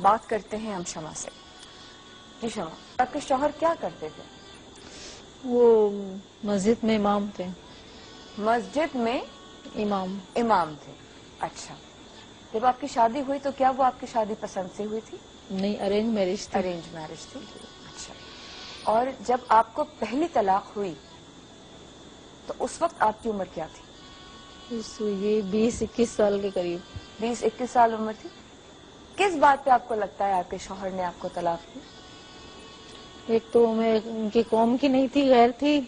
بات کرتے ہیں ہم شمع سے. جی شمع، آپ کے شوہر کیا کرتے تھے؟ وہ مسجد میں امام تھے. مسجد میں امام تھے. اچھا، جب آپ کی شادی ہوئی تو کیا وہ آپ کی شادی پسند سے ہوئی تھی؟ نہیں، ارینج میرج تھی. ارینج میرج تھی. اچھا، اور جب آپ کو پہلی طلاق ہوئی تو اس وقت آپ کی عمر کیا تھی؟ یہ 20-21 سال کے قریب. 20-21 سال عمر تھی. کس بات پہ آپ کو لگتا ہے آپ کے شوہر نے آپ کو طلاق دی؟ ایک تو میں ان کی قوم کی نہیں تھی، غیر تھی.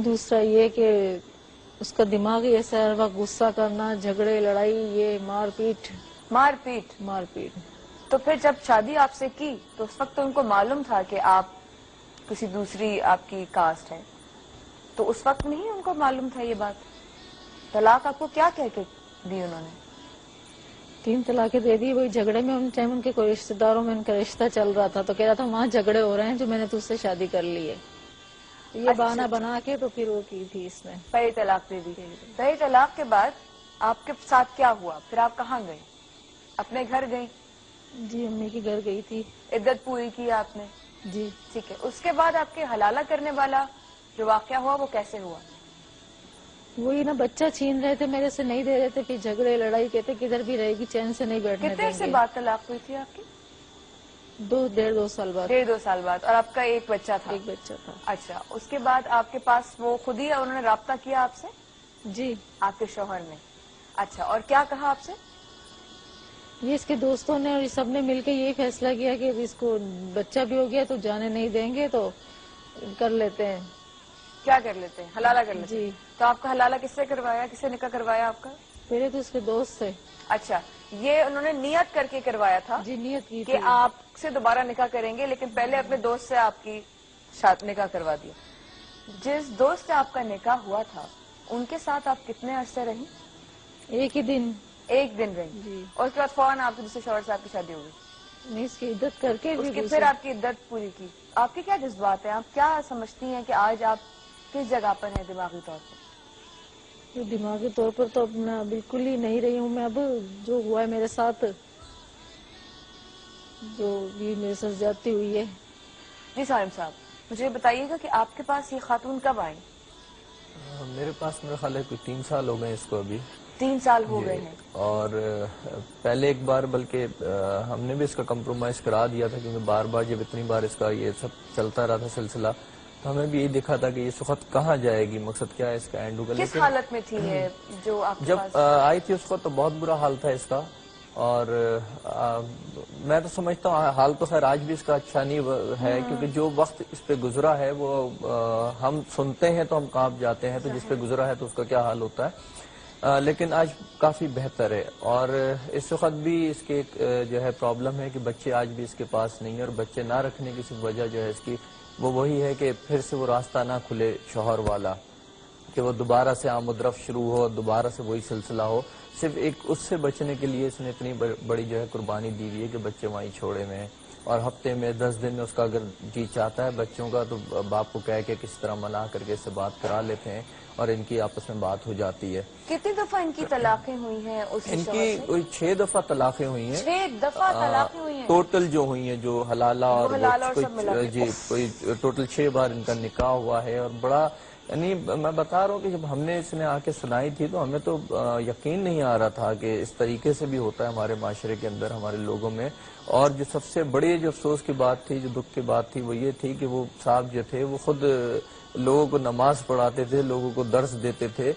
دوسرا یہ کہ اس کا دماغ ہی ایسا ہے، غصہ کرنا، جھگڑے، لڑائی، یہ مار پیٹ. تو پھر جب شادی آپ سے کی تو اس وقت تو ان کو معلوم تھا کہ آپ کسی دوسری آپ کی کاسٹ ہے، تو اس وقت نہیں ان کو معلوم تھا یہ بات؟ طلاق آپ کو کیا کہہ کے دی انہوں نے؟ 3 طلاقیں دے دی. وہی جھگڑے میں ان کے کوئی رشتے داروں میں ان کا رشتہ چل رہا تھا، تو کہہ رہا تھا وہاں جھگڑے ہو رہے ہیں جو میں نے تجھ سے شادی کر لی ہے. یہ بہانہ بنا کے تو پھر وہ کی تھی اس نے. پہلی طلاق دے دی. پہلی طلاق کے بعد آپ کے ساتھ کیا ہوا؟ پھر آپ کہاں گئے؟ اپنے گھر گئی؟ جی، امی کے گھر گئی تھی. عدت پوری کی آپ نے؟ جی. ٹھیک ہے. اس کے بعد آپ کے حلالہ کرنے والا جو واقعہ ہوا وہ کیسے ہوا؟ وہی نا، بچہ چھین رہے تھے میرے سے، نہیں دے رہے تھے، پھر جھگڑے لڑائی، کہتے کدھر بھی رہے گی، چین سے نہیں بیٹھنے دیں گے. کتنے سے بعد طلاق ہوئی تھی آپ کی؟ 1.5-2 سال بعد. 1.5-2 سال بعد. اور آپ کا ایک بچہ تھا؟ ایک بچہ تھا. اچھا، اس کے بعد آپ کے پاس وہ خود ہی انہوں نے رابطہ کیا آپ سے؟ جی. آپ کے شوہر نے؟ اچھا، اور کیا کہا آپ سے؟ یہ اس کے دوستوں نے اور سب نے مل کے یہی فیصلہ کیا کہ اس کو بچہ بھی ہو گیا تو جانے نہیں دیں گے، تو کر لیتے ہیں. کیا کر لیتے ہیں؟ حلالہ کر لیتے ہیں. جی. تو آپ کا حلالہ کس سے کروایا؟ کس سے نکاح کروایا آپ کا؟ پہلے تو اس کے دوست سے. اچھا، یہ انہوں نے نیت کر کے کروایا تھا؟ جی، نیت کی کہ تھی. آپ سے دوبارہ نکاح کریں گے، لیکن پہلے اپنے دوست سے آپ کی نکاح کروا دیا. جس دوست سے آپ کا نکاح ہوا تھا ان کے ساتھ آپ کتنے عرصے رہیں؟ ایک ہی دن. ایک دن رہیں. جی. اور اس کے بعد فوراً آپ کے دوسرے شوہر سے آپ کی شادی ہو گئی؟ نہیں، اس کی عدت کر کے پھر آپ کی عدت پوری کی. آپ کے کیا جذبات ہیں؟ آپ کیا سمجھتی ہیں کہ آج آپ کس جگہ پر ہیں دماغی طور پر؟ دماغی طور پر تو اپنا بالکل ہی نہیں رہی ہوں میں. اب جو ہوا ہے میرے ساتھ، جو بھی میرے ساتھ زیادتی ہوئی ہے. جی سالم صاحب، مجھے بتائیے گا کہ آپ کے پاس یہ خاتون کب آئی؟ میرے پاس میرا خیال ہے کوئی 3 سال ہو گئے اس کو ابھی. 3 سال ہو گئے ہیں. اور پہلے ایک بار بلکہ ہم نے بھی اس کا کمپرومائز کرا دیا تھا، کیونکہ بار بار جب اتنی بار اس کا یہ سب چلتا رہا تھا سلسلہ، تو ہمیں بھی یہی دیکھا تھا کہ اس وقت کہاں جائے گی، مقصد کیا ہے اس کا اینڈ ہوگا. کس حالت میں تھی یہ جو آپ کے پاس جب آئی تھی اس وقت تو بہت برا حال تھا اس کا. اور میں تو سمجھتا ہوں حال تو خیر آج بھی اس کا اچھا نہیں ہے، کیونکہ جو وقت اس پہ گزرا ہے وہ ہم سنتے ہیں تو ہم کانپ جاتے ہیں، تو جس پہ گزرا ہے تو اس کا کیا حال ہوتا ہے. لیکن آج کافی بہتر ہے. اور اس وقت بھی اس کے ایک جو ہے پرابلم ہے کہ بچے آج بھی اس کے پاس نہیں ہیں، اور بچے نہ رکھنے کی صرف وجہ جو ہے اس کی وہ وہی ہے کہ پھر سے وہ راستہ نہ کھلے شوہر والا، کہ وہ دوبارہ سے آمد رفت شروع ہو، دوبارہ سے وہی سلسلہ ہو. صرف ایک اس سے بچنے کے لیے اس نے اتنی بڑی جو ہے قربانی دی ہوئی ہے کہ بچے وہیں چھوڑے ہوئے ہیں. اور ہفتے میں 10 دن میں اس کا اگر جی چاہتا ہے بچوں کا تو باپ کو کہہ کے کس طرح منع کر کے اس سے بات کرا لیتے ہیں، اور ان کی آپس میں بات ہو جاتی ہے. کتنی دفعہ ان کی طلاقیں ہوئی ہیں؟ ان کی کوئی 6 دفعہ طلاقیں ہوئی ہیں. 6 دفعہ طلاقیں ہوئی ہیں ٹوٹل جو ہوئی ہیں، جو حلالہ اور سب ملا کے. جی کوئی ٹوٹل 6 بار ان کا نکاح ہوا ہے. اور بڑا یعنی میں بتا رہا ہوں کہ جب ہم نے اس نے آ کے سنائی تھی تو ہمیں تو یقین نہیں آ رہا تھا کہ اس طریقے سے بھی ہوتا ہے ہمارے معاشرے کے اندر، ہمارے لوگوں میں. اور جو سب سے بڑی جو افسوس کی بات تھی، جو دکھ کی بات تھی، وہ یہ تھی کہ وہ صاحب جو تھے وہ خود لوگوں کو نماز پڑھاتے تھے، لوگوں کو درس دیتے تھے،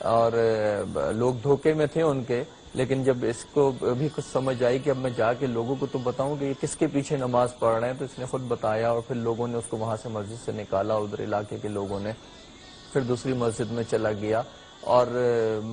اور لوگ دھوکے میں تھے ان کے. لیکن جب اس کو بھی کچھ سمجھ آئی کہ اب میں جا کے لوگوں کو تو بتاؤں کہ یہ کس کے پیچھے نماز پڑھ رہے ہیں، تو اس نے خود بتایا، اور پھر لوگوں نے اس کو وہاں سے مسجد سے نکالا، ادھر علاقے کے لوگوں نے. پھر دوسری مسجد میں چلا گیا. اور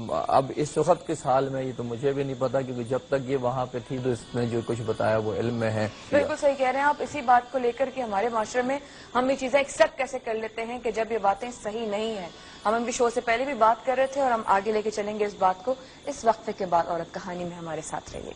اب اس وقت کس حال میں یہ تو مجھے بھی نہیں پتا، کیونکہ جب تک یہ وہاں پہ تھی تو اس نے جو کچھ بتایا وہ علم میں ہے. بالکل صحیح کہہ رہے ہیں آپ. اسی بات کو لے کر کے ہمارے معاشرے میں ہم یہ چیزیں ایکسیپٹ کیسے کر لیتے ہیں کہ جب یہ باتیں صحیح نہیں ہیں. ہم بھی شو سے پہلے بھی بات کر رہے تھے اور ہم آگے لے کے چلیں گے اس بات کو. اس وقفے کے بعد عورت کہانی میں ہمارے ساتھ رہیے.